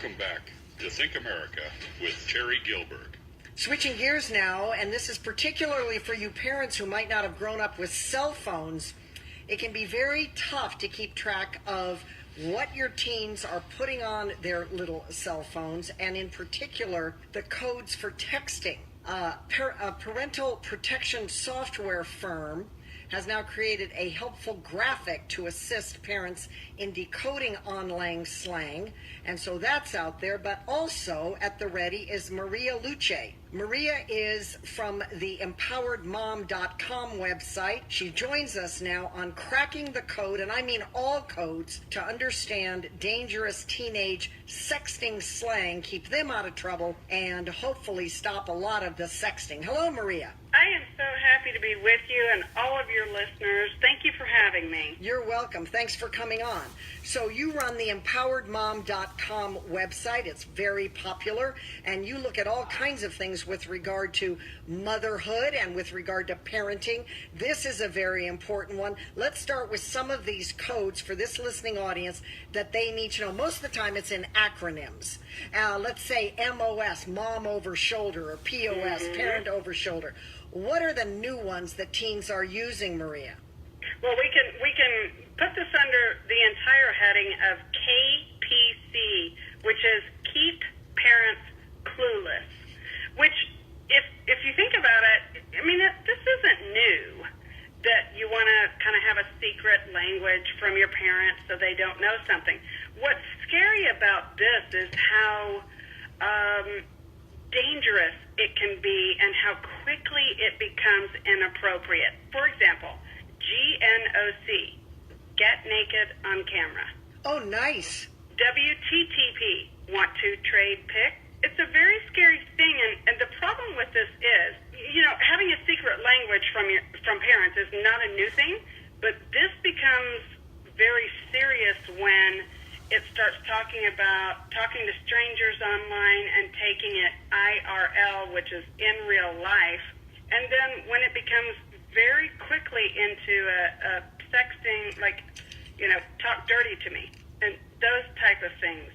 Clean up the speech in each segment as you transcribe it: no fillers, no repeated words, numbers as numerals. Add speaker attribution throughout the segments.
Speaker 1: Welcome back to Think America with Terry Gilberg.
Speaker 2: Switching gears now, and this is particularly for you parents who might not have grown up with cell phones. It can be very tough to keep track of what your teens are putting on their little cell phones, and in particular, the codes for texting. A parental protection software firm has now created a helpful graphic to assist parents in decoding online slang, and so that's out there. But also at the ready is Maria Luce. Maria is from the empoweredmom.com website. She joins us now on cracking the code, and I mean all codes, to understand dangerous teenage sexting slang, keep them out of trouble, and hopefully stop a lot of the sexting. Hello, Maria.
Speaker 3: I am so happy to be with you and all of your listeners. Thank you for having me.
Speaker 2: You're welcome. Thanks for coming on. So you run the empoweredmom.com website. It's very popular, and you look at all kinds of things with regard to motherhood and with regard to parenting. This is a very important one. Let's start with some of these codes for this listening audience that they need to know. Most of the time it's in acronyms. Let's say MOS, mom over shoulder, or POS, parent over shoulder. What are the new ones that teens are using, Maria?
Speaker 3: Well, we can put this under the entire heading of KPC, which is Keep Parents Clueless, which, if you think about it, I mean, this isn't new, that you want to kind of have a secret language from your parents so they don't know something. What's scary about this is how dangerous it can be and how quickly it becomes inappropriate. For example, GNOC, Get Naked on Camera.
Speaker 2: Oh, nice.
Speaker 3: WTTP, Want to Trade Pic. It's a very scary thing, and the problem with this is, having a secret language from parents is not a new thing, but this becomes very serious when it starts talking to strangers online and taking it IRL, which is in real life, and then when it becomes very quickly into a sexting, like, talk dirty to me, and those type of things,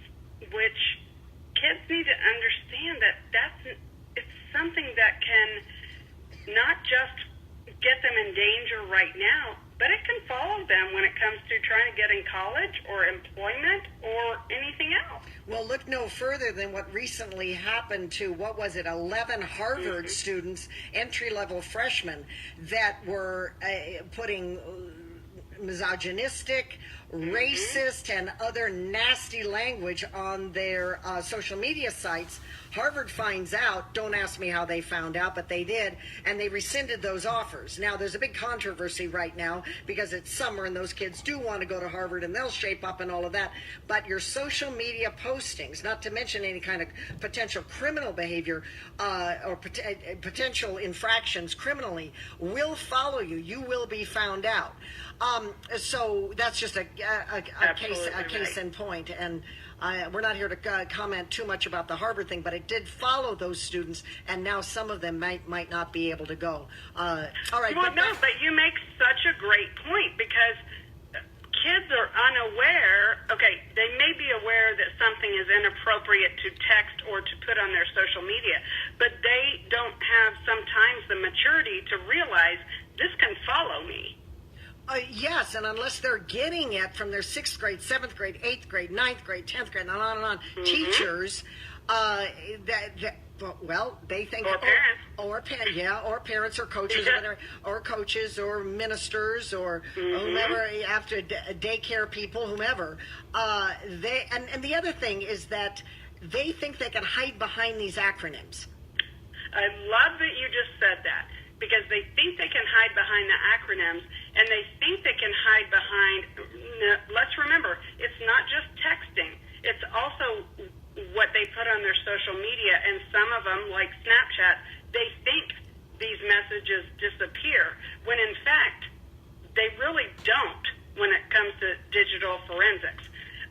Speaker 3: which kids need to understand it's something that can not just get them in danger right now, but it can follow them when it comes to trying to get in college or employment or anything else.
Speaker 2: Well, look no further than what recently happened to, 11 Harvard students, entry-level freshmen, that were putting misogynistic, racist, and other nasty language on their social media sites. Harvard finds out, don't ask me how they found out, but they did, and they rescinded those offers. Now, there's a big controversy right now because it's summer and those kids do want to go to Harvard and they'll shape up and all of that. But your social media postings, not to mention any kind of potential criminal behavior or potential infractions criminally, will follow you. You will be found out. So that's just a case in point, and we're not here to comment too much about the Harvard thing, but it did follow those students, and now some of them might not be able to go. All right.
Speaker 3: Well, but you make such a great point, because kids are unaware. Okay, they may be aware that something is inappropriate to text or to put on their social media, but they don't have sometimes the maturity to realize this can follow me.
Speaker 2: Yes, and unless they're getting it from their 6th grade, 7th grade, 8th grade, 9th grade, 10th grade, and on, teachers, they think, or parents or coaches, or coaches or ministers or whomever, after daycare people, whomever. And the other thing is that they think they can hide behind these acronyms.
Speaker 3: I love that you just said that, because they think they can hide behind the acronyms, and they think they can hide behind, let's remember, it's not just texting, it's also what they put on their social media, and some of them, like Snapchat, they think these messages disappear, when in fact, they really don't when it comes to digital forensics.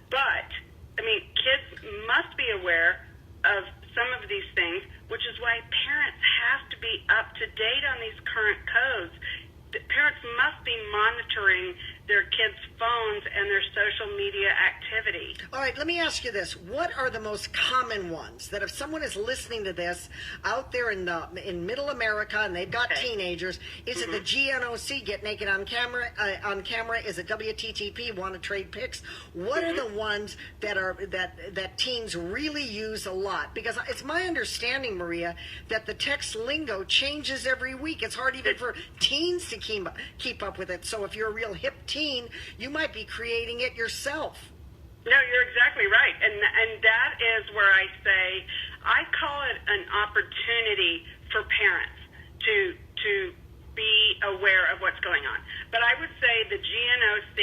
Speaker 3: But, kids must be aware of some of these things, which is why parents have to be up to date on these current codes. The parents must be monitoring their kids' phones and their social media activity.
Speaker 2: All right, let me ask you this. What are the most common ones that if someone is listening to this out there in middle America and they've got teenagers, is it the GNOC, get naked on camera? Is it WTTP, want to trade pics? What are the ones that teens really use a lot? Because it's my understanding, Maria, that the text lingo changes every week. It's hard even for teens to keep up with it. So if you're a real hip teen, you might be creating it yourself.
Speaker 3: No, you're exactly right. And that is where I say, I call it an opportunity for parents to be aware of what's going on. But I would say the GNOC,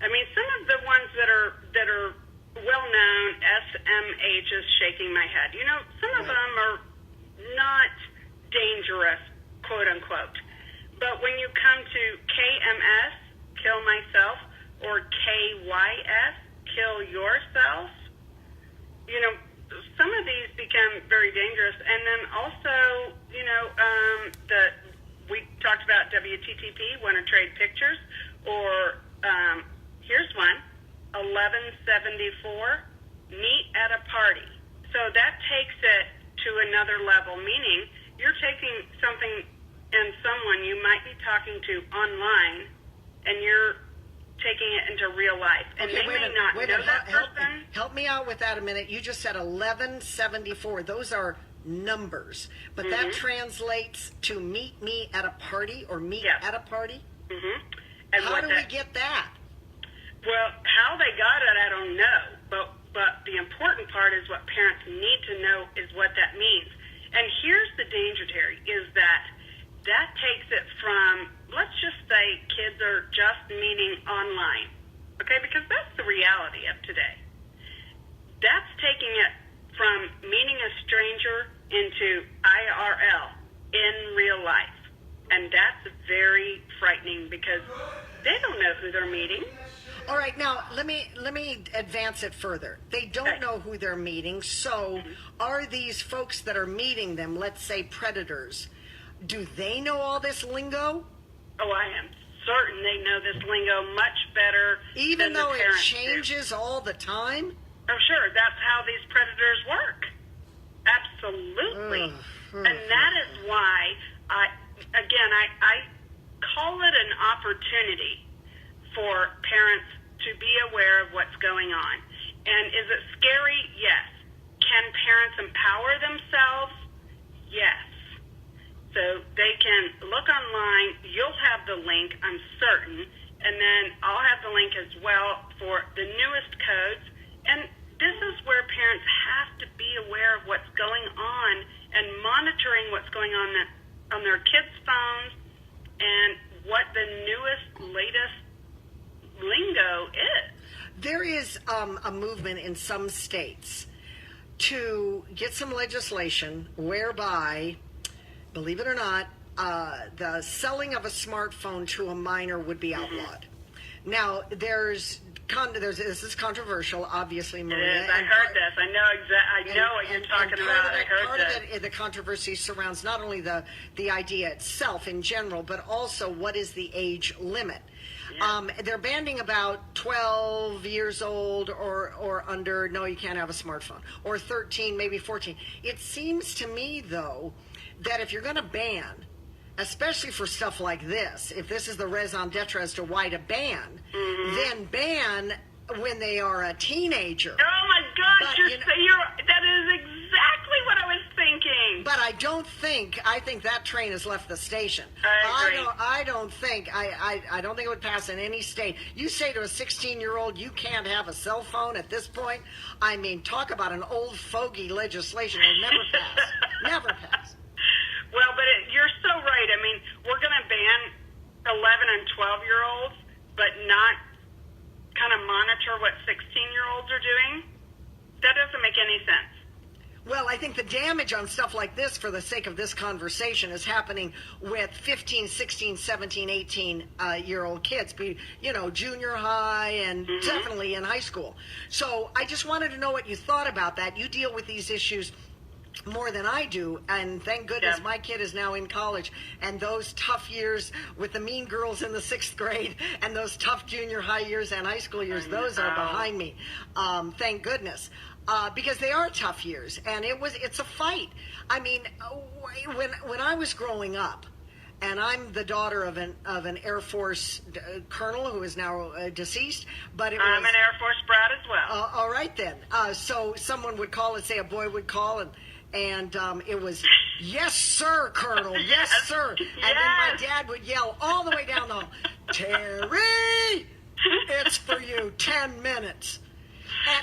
Speaker 3: I mean, some of the ones that are well known, SMH is shaking my head. You know, some of them are not dangerous, quote unquote. But when you come to KMS, kill myself, or KYS, kill yourself, you know, some of these become very dangerous. And then also, you know, we talked about WTTP, want to trade pictures, or here's one, 1174, meet at a party. So that takes it to another level, meaning you're taking something and someone you might be talking to online, and you're taking it into real life. And they may not know that person.
Speaker 2: Help me out with that a minute. You just said 1174. Those are numbers. But that translates to meet me at a party or meet at a party?
Speaker 3: And
Speaker 2: how do we get that?
Speaker 3: Well, how they got it, I don't know. But the important part is what parents need to know is what that means. And here's the danger, Terry, is that takes it from, let's just say kids are just meeting online, okay, because that's the reality of today. That's taking it from meeting a stranger into IRL, in real life. And that's very frightening because they don't know who they're meeting.
Speaker 2: All right, now let me advance it further. They don't know who they're meeting, so are these folks that are meeting them, let's say predators, do they know all this lingo?
Speaker 3: Oh, I am certain they know this lingo much better.
Speaker 2: Even
Speaker 3: than
Speaker 2: though
Speaker 3: the
Speaker 2: it
Speaker 3: parents
Speaker 2: changes
Speaker 3: do.
Speaker 2: All the time?
Speaker 3: Oh, sure. That's how these predators work. Absolutely. And that is why, I call it an opportunity for parents to be aware of what's going on. And is it scary? Yes. Can parents empower themselves? Yes. So they can look online. You'll have the link, I'm certain. And then I'll have the link as well for the newest codes. And this is where parents have to be aware of what's going on and monitoring what's going on their kids' phones and what the newest, latest lingo is.
Speaker 2: There is a movement in some states to get some legislation whereby, believe it or not, the selling of a smartphone to a minor would be outlawed. Now, this is controversial, obviously, Maria.
Speaker 3: It is. I heard this. I know what you're talking about. I heard this.
Speaker 2: Part of it, the controversy surrounds not only the idea itself in general, but also what is the age limit. Yeah. They're banning about 12 years old or under. No, you can't have a smartphone. Or 13, maybe 14. It seems to me, though, that if you're going to ban, especially for stuff like this, if this is the raison d'etre as to why to ban, then ban when they are a teenager.
Speaker 3: Oh my gosh, that is exactly what I was thinking.
Speaker 2: But I think that train has left the station.
Speaker 3: I agree.
Speaker 2: I don't think it would pass in any state. You say to a 16-year-old, you can't have a cell phone at this point. I mean, talk about an old fogey legislation. It'll never pass. Never pass.
Speaker 3: Well, but you're so right. I mean, we're going to ban 11 and 12-year-olds, but not kind of monitor what 16-year-olds are doing. That doesn't make any sense.
Speaker 2: Well, I think the damage on stuff like this, for the sake of this conversation, is happening with 15, 16, 17, 18-year-old kids, junior high and definitely in high school. So I just wanted to know what you thought about that. You deal with these issues more than I do, and thank goodness
Speaker 3: Yeah.
Speaker 2: my kid is now in college, and those tough years with the mean girls in the 6th grade and those tough junior high years and high school years, those are behind me. Thank goodness. Because they are tough years, and it's a fight. I mean, when I was growing up, and I'm the daughter of an Air Force colonel who is now deceased, but
Speaker 3: I'm an Air Force brat as well.
Speaker 2: all right then. So someone would call and say, a boy would call, and it was, yes, sir, Colonel, yes, sir. And then my dad would yell all the way down the hall, Terry, it's for you, 10 minutes.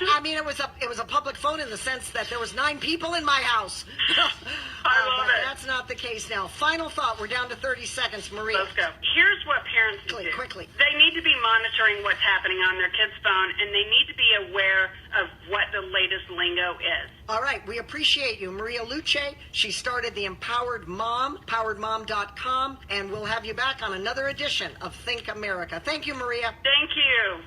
Speaker 2: And I mean, it was a public phone in the sense that there was 9 people in my house.
Speaker 3: I love
Speaker 2: but
Speaker 3: it.
Speaker 2: that's not the case now. Final thought. We're down to 30 seconds, Maria.
Speaker 3: Let's go. Here's what parents can do.
Speaker 2: Quickly.
Speaker 3: They need to be monitoring what's happening on their kid's phone, and they need to be aware of what the latest lingo is.
Speaker 2: All right, we appreciate you. Maria Luce, she started the Empowered Mom, empoweredmom.com, and we'll have you back on another edition of Think America. Thank you, Maria.
Speaker 3: Thank you.